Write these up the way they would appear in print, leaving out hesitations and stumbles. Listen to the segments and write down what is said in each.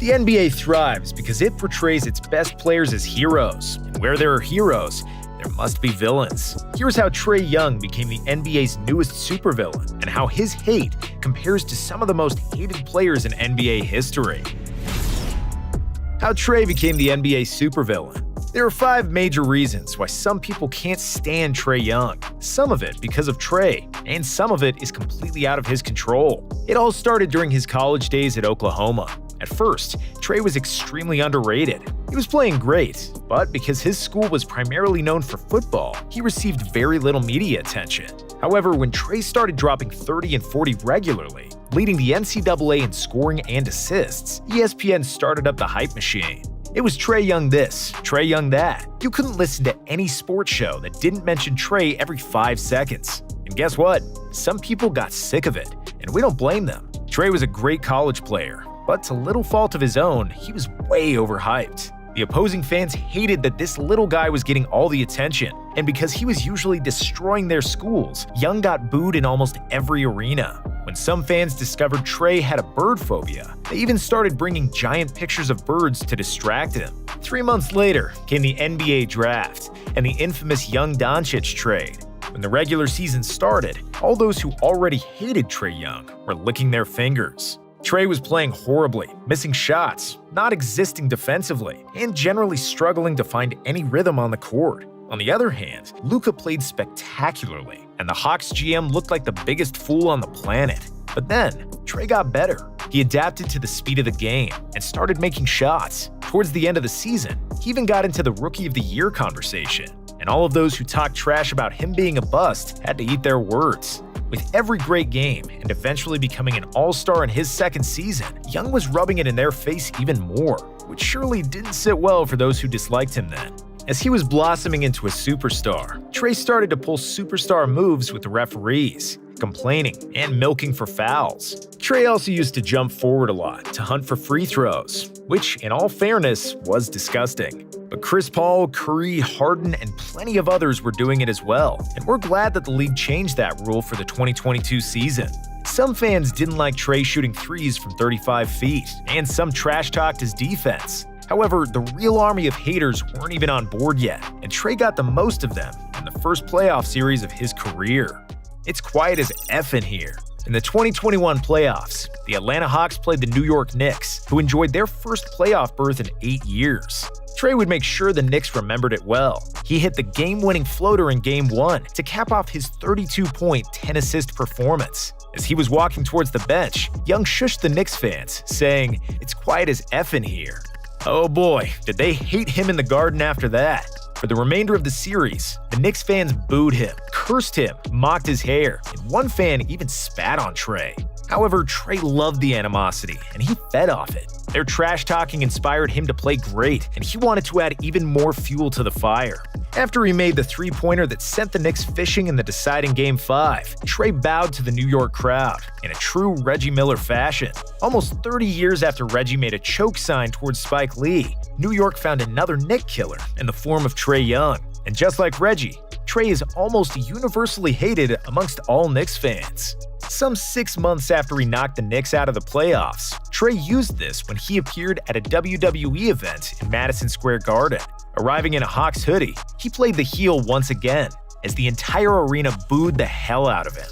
The NBA thrives because it portrays its best players as heroes, and where there are heroes, there must be villains. Here's how Trae Young became the NBA's newest supervillain, and how his hate compares to some of the most hated players in NBA history. How Trae became the NBA supervillain. There are 5 major reasons why some people can't stand Trae Young. Some of it because of Trae, and some of it is completely out of his control. It all started during his college days at Oklahoma. At first, Trae was extremely underrated. He was playing great, but because his school was primarily known for football, he received very little media attention. However, when Trae started dropping 30 and 40 regularly, leading the NCAA in scoring and assists, ESPN started up the hype machine. It was Trae Young this, Trae Young that. You couldn't listen to any sports show that didn't mention Trae every 5 seconds. And guess what? Some people got sick of it, and we don't blame them. Trae was a great college player, but to little fault of his own, he was way overhyped. The opposing fans hated that this little guy was getting all the attention, and because he was usually destroying their schools, Young got booed in almost every arena. When some fans discovered Trae had a bird phobia, they even started bringing giant pictures of birds to distract him. 3 months later came the NBA draft and the infamous Young Doncic trade. When the regular season started, all those who already hated Trae Young were licking their fingers. Trae was playing horribly, missing shots, not existing defensively, and generally struggling to find any rhythm on the court. On the other hand, Luka played spectacularly, and the Hawks GM looked like the biggest fool on the planet. But then, Trae got better. He adapted to the speed of the game and started making shots. Towards the end of the season, he even got into the Rookie of the Year conversation, and all of those who talked trash about him being a bust had to eat their words. With every great game and eventually becoming an all-star in his second season, Young was rubbing it in their face even more, which surely didn't sit well for those who disliked him then. As he was blossoming into a superstar, Trae started to pull superstar moves with the referees, complaining and milking for fouls. Trae also used to jump forward a lot to hunt for free throws, which, in all fairness, was disgusting. But Chris Paul, Curry, Harden, and plenty of others were doing it as well, and we're glad that the league changed that rule for the 2022 season. Some fans didn't like Trae shooting threes from 35 feet, and some trash-talked his defense. However, the real army of haters weren't even on board yet, and Trae got the most of them in the first playoff series of his career. It's quiet as F in here. In the 2021 playoffs, the Atlanta Hawks played the New York Knicks, who enjoyed their first playoff berth in 8 years. Trae would make sure the Knicks remembered it well. He hit the game-winning floater in Game 1 to cap off his 32-point, 10-assist performance. As he was walking towards the bench, Young shushed the Knicks fans, saying, "It's quiet as F in here." Oh boy, did they hate him in the Garden after that. For the remainder of the series, the Knicks fans booed him, cursed him, mocked his hair, and one fan even spat on Trae. However, Trae loved the animosity, and he fed off it. Their trash-talking inspired him to play great, and he wanted to add even more fuel to the fire. After he made the three-pointer that sent the Knicks fishing in the deciding Game 5, Trae bowed to the New York crowd in a true Reggie Miller fashion. Almost 30 years after Reggie made a choke sign towards Spike Lee, New York found another Knick killer in the form of Trae Young. And just like Reggie, Trae is almost universally hated amongst all Knicks fans. Some 6 months after he knocked the Knicks out of the playoffs, Trae used this when he appeared at a WWE event in Madison Square Garden. Arriving in a Hawks hoodie, he played the heel once again, as the entire arena booed the hell out of him.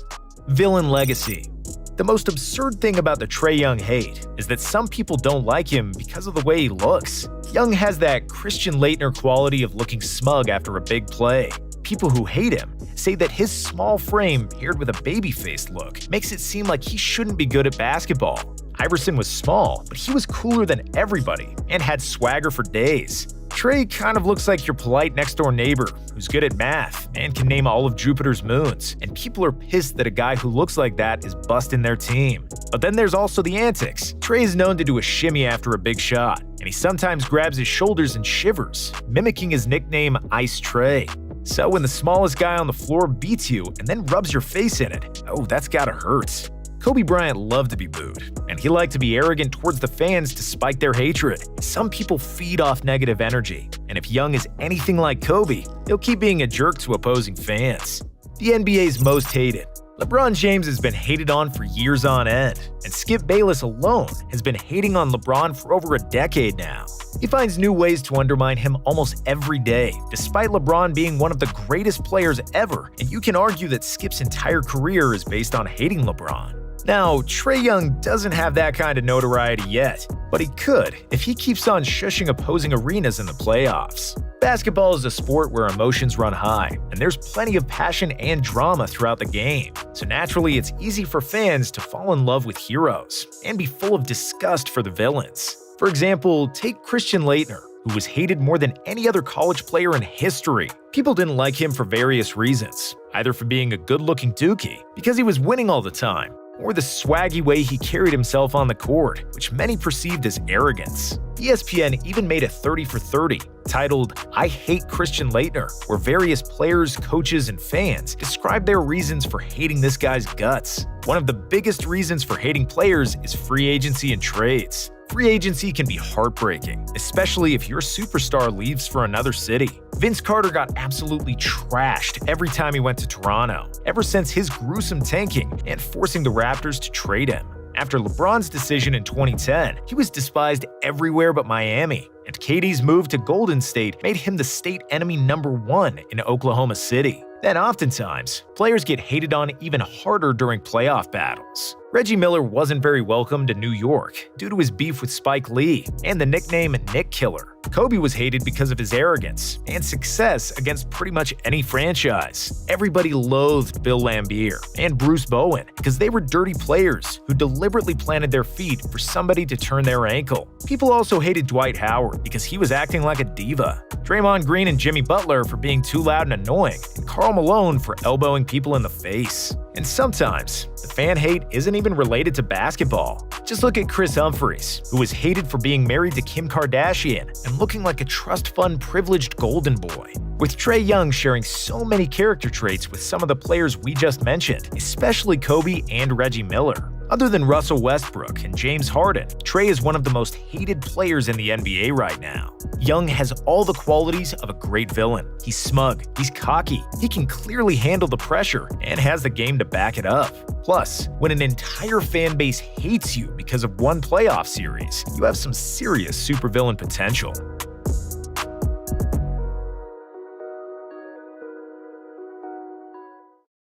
Villain legacy. The most absurd thing about the Trae Young hate is that some people don't like him because of the way he looks. Young has that Christian Laettner quality of looking smug after a big play. People who hate him say that his small frame paired with a baby-faced look makes it seem like he shouldn't be good at basketball. Iverson was small, but he was cooler than everybody and had swagger for days. Trae kind of looks like your polite next-door neighbor who's good at math and can name all of Jupiter's moons, and people are pissed that a guy who looks like that is busting their team. But then there's also the antics. Trae is known to do a shimmy after a big shot, and he sometimes grabs his shoulders and shivers, mimicking his nickname Ice Trae. So when the smallest guy on the floor beats you and then rubs your face in it, oh, that's gotta hurt. Kobe Bryant loved to be booed, and he liked to be arrogant towards the fans to spike their hatred. Some people feed off negative energy, and if Young is anything like Kobe, he'll keep being a jerk to opposing fans. The NBA's most hated. LeBron James has been hated on for years on end, and Skip Bayless alone has been hating on LeBron for over a decade now. He finds new ways to undermine him almost every day, despite LeBron being one of the greatest players ever, and you can argue that Skip's entire career is based on hating LeBron. Now, Trae Young doesn't have that kind of notoriety yet, but he could if he keeps on shushing opposing arenas in the playoffs. Basketball is a sport where emotions run high, and there's plenty of passion and drama throughout the game, so naturally it's easy for fans to fall in love with heroes and be full of disgust for the villains. For example, take Christian Laettner, who was hated more than any other college player in history. People didn't like him for various reasons, either for being a good-looking dookie, because he was winning all the time, or the swaggy way he carried himself on the court, which many perceived as arrogance. ESPN even made a 30 for 30 titled "I Hate Christian Laettner," where various players, coaches, and fans described their reasons for hating this guy's guts. One of the biggest reasons for hating players is free agency and trades. Free agency can be heartbreaking, especially if your superstar leaves for another city. Vince Carter got absolutely trashed every time he went to Toronto, ever since his gruesome tanking and forcing the Raptors to trade him. After LeBron's decision in 2010, he was despised everywhere but Miami, and KD's move to Golden State made him the state enemy #1 in Oklahoma City. Then oftentimes, players get hated on even harder during playoff battles. Reggie Miller wasn't very welcomed in New York due to his beef with Spike Lee and the nickname Nick Killer. Kobe was hated because of his arrogance and success against pretty much any franchise. Everybody loathed Bill Laimbeer and Bruce Bowen because they were dirty players who deliberately planted their feet for somebody to turn their ankle. People also hated Dwight Howard because he was acting like a diva, Draymond Green and Jimmy Butler for being too loud and annoying, and Karl Malone for elbowing people in the face. And sometimes, the fan hate isn't even related to basketball. Just look at Chris Humphries, who was hated for being married to Kim Kardashian and looking like a trust fund privileged golden boy. With Trae Young sharing so many character traits with some of the players we just mentioned, especially Kobe and Reggie Miller. Other than Russell Westbrook and James Harden, Trae is one of the most hated players in the NBA right now. Young has all the qualities of a great villain. He's smug, he's cocky, he can clearly handle the pressure, and has the game to back it up. Plus, when an entire fan base hates you because of one playoff series, you have some serious supervillain potential.